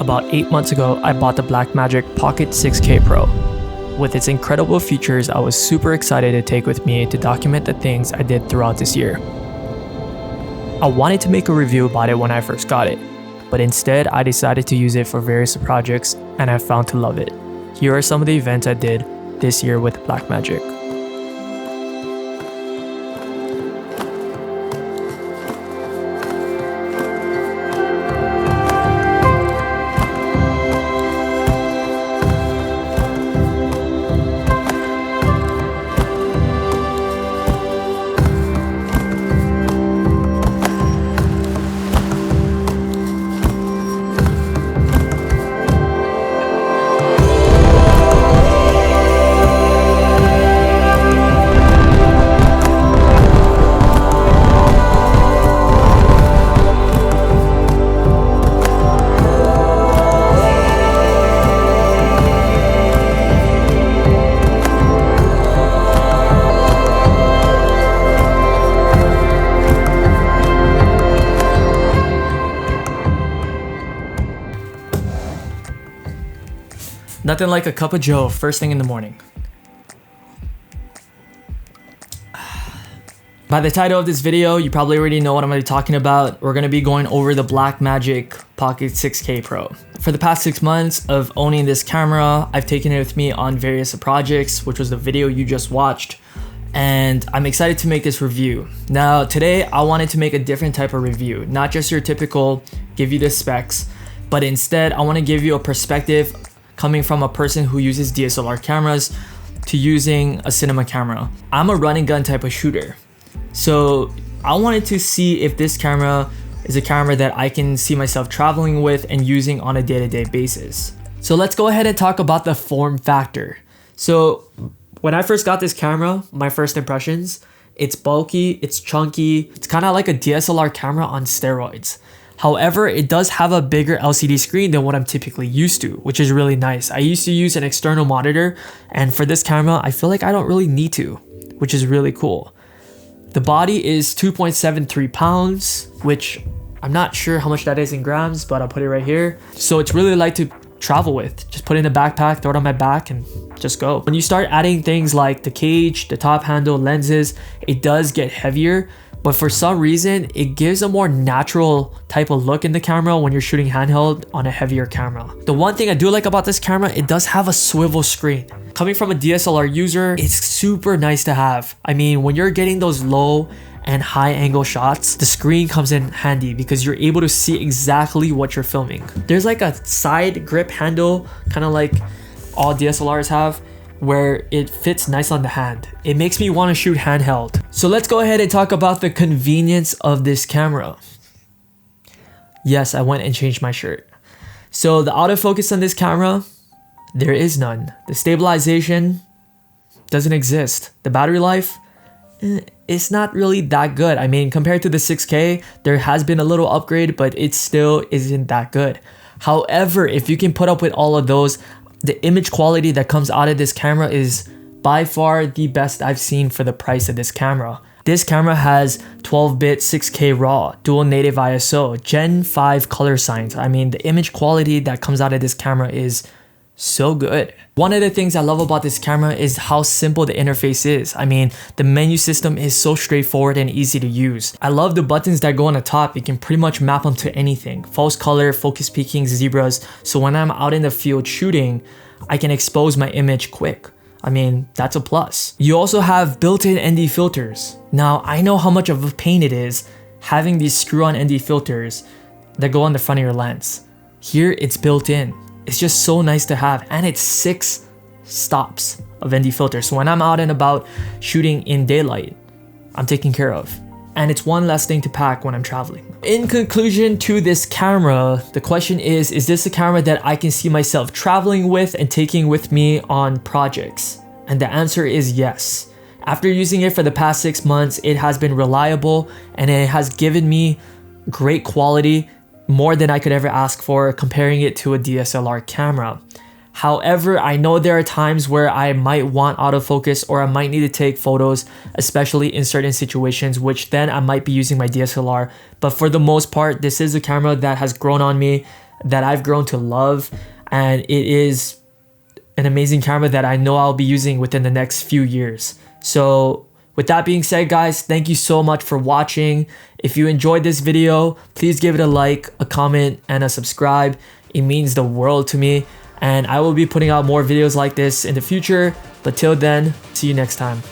About 8 months ago, I bought the Blackmagic Pocket 6K Pro. With its incredible features, I was super excited to take with me to document the things I did throughout this year. I wanted to make a review about it when I first got it, but instead I decided to use it for various projects and I found to love it. Here are some of the events I did this year with Blackmagic. Nothing like a cup of joe first thing in the morning. By the title of this video, you probably already know what I'm going to be talking about. We're going to be going over the Blackmagic Pocket 6K Pro. For the past 6 months of owning this camera, I've taken it with me on various projects, which was the video you just watched. And I'm excited to make this review. Now, today I wanted to make a different type of review, not just your typical give you the specs, but instead I want to give you a perspective coming from a person who uses DSLR cameras to using a cinema camera. I'm a run and gun type of shooter. So I wanted to see if this camera is a camera that I can see myself traveling with and using on a day-to-day basis. So let's go ahead and talk about the form factor. So when I first got this camera, my first impressions, it's bulky, it's chunky, it's kind of like a DSLR camera on steroids. However, it does have a bigger LCD screen than what I'm typically used to, which is really nice. I used to use an external monitor, and for this camera, I feel like I don't really need to, which is really cool. The body is 2.73 pounds, which I'm not sure how much that is in grams, but I'll put it right here. So it's really light to travel with. Just put it in a backpack, throw it on my back, and just go. When you start adding things like the cage, the top handle, lenses, it does get heavier. But for some reason, it gives a more natural type of look in the camera when you're shooting handheld on a heavier camera. The one thing I do like about this camera, it does have a swivel screen. Coming from a DSLR user, it's super nice to have. I mean, when you're getting those low and high angle shots, the screen comes in handy because you're able to see exactly what you're filming. There's like a side grip handle, kind of like all DSLRs have, where it fits nice on the hand. It makes me want to shoot handheld. So let's go ahead and talk about the convenience of this camera. Yes, I went and changed my shirt. So the autofocus on this camera, there is none. The stabilization doesn't exist. The battery life, it's not really that good. I mean, compared to the 6K, there has been a little upgrade, but it still isn't that good. However, if you can put up with all of those, the image quality that comes out of this camera is by far the best I've seen for the price of this camera. This camera has 12-bit 6K RAW, dual native ISO, Gen 5 color science. I mean, the image quality that comes out of this camera is so good. One of the things I love about this camera is how simple the interface is. I mean, the menu system is so straightforward and easy to use. I love the buttons that go on the top. You can pretty much map them to anything. False color, focus peaking, zebras. So when I'm out in the field shooting, I can expose my image quick. I mean, that's a plus. You also have built-in ND filters. Now, I know how much of a pain it is having these screw-on ND filters that go on the front of your lens. Here, it's built in. It's just so nice to have, and it's 6 stops of ND filter. So when I'm out and about shooting in daylight, I'm taken care of. And it's one less thing to pack when I'm traveling. In conclusion to this camera, the question is this a camera that I can see myself traveling with and taking with me on projects? And the answer is yes. After using it for the past 6 months, it has been reliable and it has given me great quality, more than I could ever ask for, comparing it to a DSLR camera. However, I know there are times where I might want autofocus or I might need to take photos, especially in certain situations, which then I might be using my DSLR. But for the most part, this is a camera that has grown on me, that I've grown to love, and it is an amazing camera that I know I'll be using within the next few years. So with that being said, guys, thank you so much for watching. If you enjoyed this video, please give it a like, a comment, and a subscribe. It means the world to me, and I will be putting out more videos like this in the future. But till then, see you next time.